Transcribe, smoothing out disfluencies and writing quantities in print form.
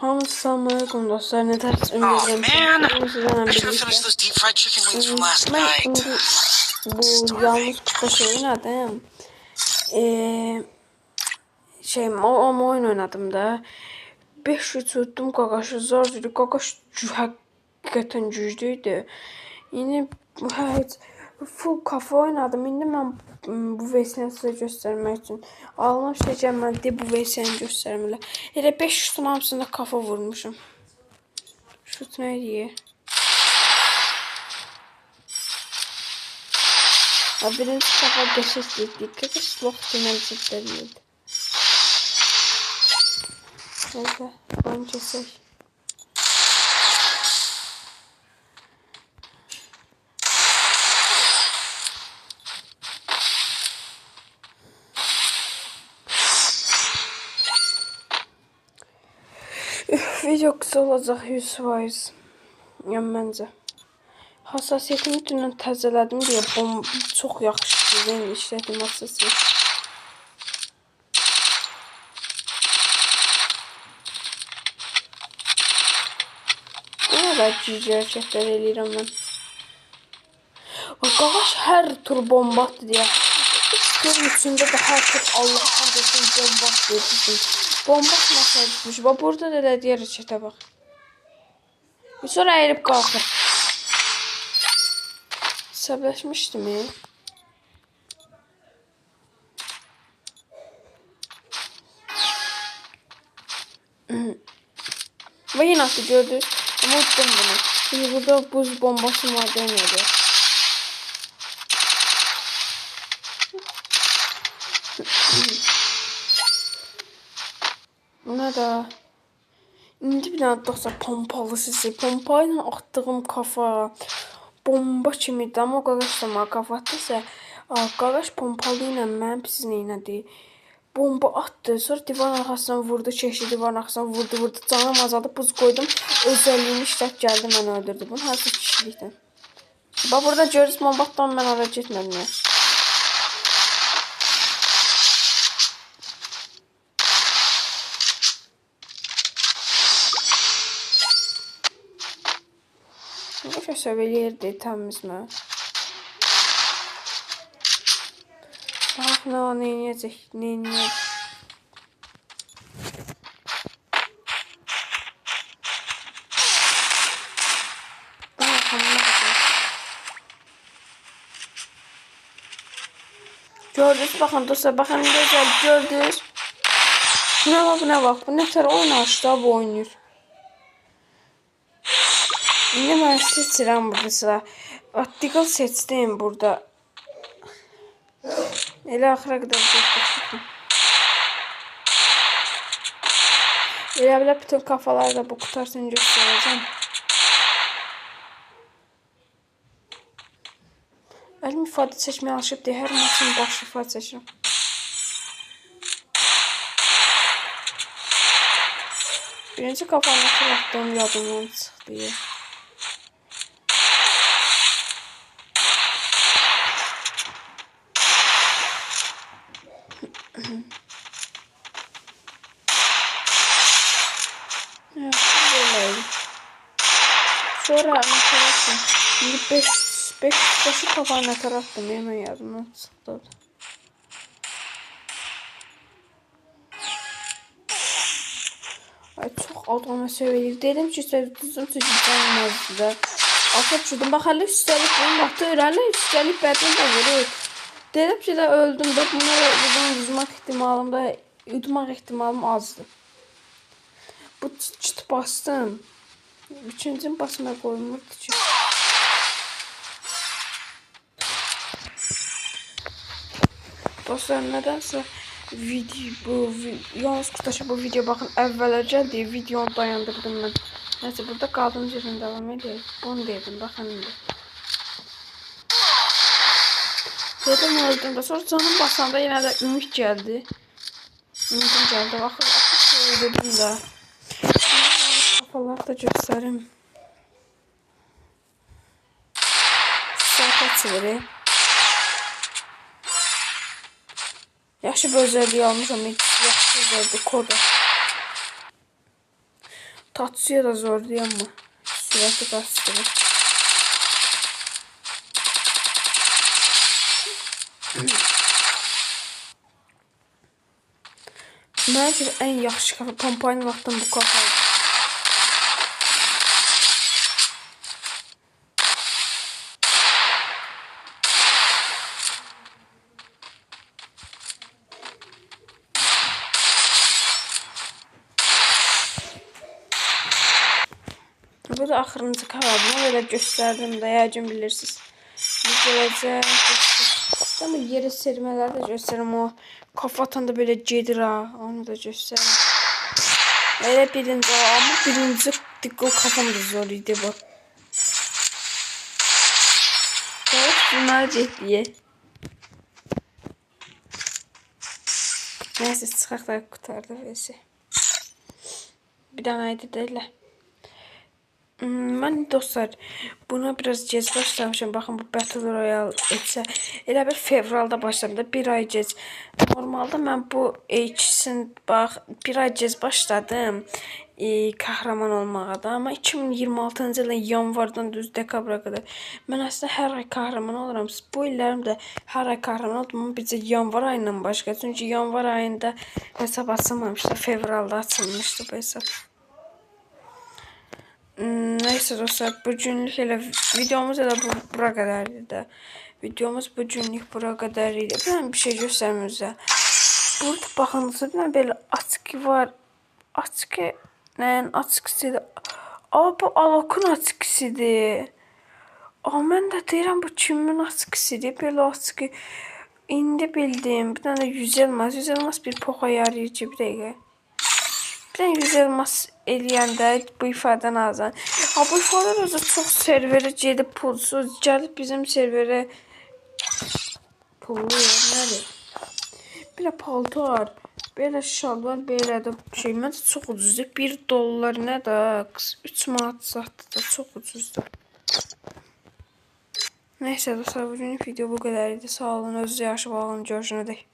Hamısalamayalım dostlar. Ne ters Oh man, I ümit should have finished those deep fried chicken wings from last Ben night. indi bu yalnız kupa şey oynadım. Ama oyun oynadım da. 5 tuttum Qaqaşı zor idi. Qaqaş həqiqətən güclüydü. Yine heç full kafa oynadım. İndi mən bu versiyanı sizə göstərmək üçün almışdım. Mən də bu versiyanı göstərmirlər. Elə 5 şutun hamısında kafa vurmuşum. Şut nə deyir? Birinci kafa qəşəng getdik. Qaqaş vaxt deməli. Neyse, oyun kesək. Video kısa olacaq 100%. Yəni məncə. Hassasiyyətimi dünən təzələdim deyə çox yaxşı işlədim hassasiyyət. Ne kadar cici hərəkətlər eləyirəm mən. Qaqaş hər tur bomba atdı deyə. Görün içində də hər tur Allah kahretsin bomba atdı. Bomba atmasaydı düşmüş. Bax burada da elədiyi hərəkətə bax. Sonra əyilib qalxır. Səbləşmişdim ya. Və yenə atdı gördünüz. Ama unuttum bunu. Şimdi burada buz bombası var deniyordu. Buna da indi bir tane dostlar pompalı sesi. Pompayla attığım kafa bomba kimiydi ama o qaqaş da kafa atdısa qaqaş pompalı ilə mənim pisinə inədi. Bomba attı. Sonra divarın arxasından vurdu. Çeşdi divarın arxasından vurdu. Canım azaldı. Buz koydum. Özelliğini işlət gəldi. Məni öldürdü. Bunu hansı kişilikdən. Bax burada görürüz. Bombatdan mən oraya getmədim ya. Başa söyləyirdi təmizmə. Bax nə eləyəcək. Nə eləyəcək. Gördünüz, bakın dostlar, bakın ne güzel gördünüz. Buna bak, bu ne kadar oyun açtı bu oynuyor. Şimdi ben seçirəm burada sıra. Article seçtim burada. Elə axıra qədər getdik. Elə bütün kafaları da bu qutarsın göstərəcəm. Əlim ifadə çəkməyə alışıb deyə hər maçın baş ifadə çəkirəm. Birinci kafanı atdığım yadımdan çıxdı. Evet, böyleydi. Sonra atarattım. Şimdi 5 kafanı atarattım. Hemen yadımdan çıxdı. Ay, çox adama söyləyir. Dedim ki, düzdüm çəkəcəm da. Afət çürdüm. Bax, hələ üstəlik bunun vaxtı öyrənir. Üstəlik bədəni də vurur. Dedim ki, də öldüm də. Bunları udmaq ehtimalım azdır. Bu çıt bastım. Üçüncü basmaya koymurdu ki. Dostlar, nədənsə yalnız qurtaşa bu video baxın əvvələcə deyə videonu dayandırdım mən. Neyse, burada qaldığımız yerdən devam edelim. Bunu dedim, baxın indi. Dedim öldüm də sonra canım basanda yenə də ümid gəldi. Ümidim gəldi. Baxın, dedim də. Kafaları da göstərim. Saata çevireyim. Yaxşı bir özelliği almışam. Yaxşı özelliği koda. Tatsuya da zor değil ama. Sürəti qaçdırır. Məncə ən yaxşı kafa Pompayın vaxtdan bu kafaydı. Bu da axırıncı kavadı. Belə göstərdim də, yəqin bilirsiniz. Gələcək. Amma yeri sermələri də göstərim. O kafa atanda belə gedir ha. Onu da göstərim. Elə birinci o. Amma birinci diqqol kafam da zor idi bu. Gələk bunları getdiyə. Nəysə çıxaq da qutardı vəsə. Bir dənə idi də elə. Mən dostlar buna biraz gec başlamışım. Baxın bu Battle Royale etsə elə bir fevralda başladım da 1 ay gec. Normalda mən bu ikisini bax 1 ay gec başladım qəhrəman olmağa da. Amma 2026-cı ilin yanvardan düz dekabra qədər mən əslində hər ay qəhrəman oluram. Bu illərim də hər ay qəhrəman oldum. Amma bircə yanvar ayından başqa. Çünki yanvar ayında hesab açılmamışdı. Fevralda açılmışdı bu hesab. Neyse dostlar bugünlük elə videomuz elə bura qədər idi. Videomuz bugünlük bura qədər idi. Ben bir şey göstərim sizə. Burada baxınızda bir dənə belə açıqı var. Açıqı nəyin açıqısıdır? Bu Alokun açıqısıdır. Mən də deyirəm bu kimin açıqısıdır? Belə açıqı indi bildim. Bir dənə 100 elmas. 100 elmas bir poxa yarayır ki bir dəqiqə. Bir dənə 100 elmas eləyəndə bu ifadən azan. Bu ifadə özü çox serverə gedib pulsuz gəlib bizim serverə pullu nədir? Belə paltar, belə şalvar, belə də şey. Məncə çox ucuzdur. 1 dollar nə də 3 manat satdı da çox ucuzdur. Neyse dostlar bugünlük video bu qədər idi. Sağ olun, özünüzə yaxşı baxın, görüşənədək.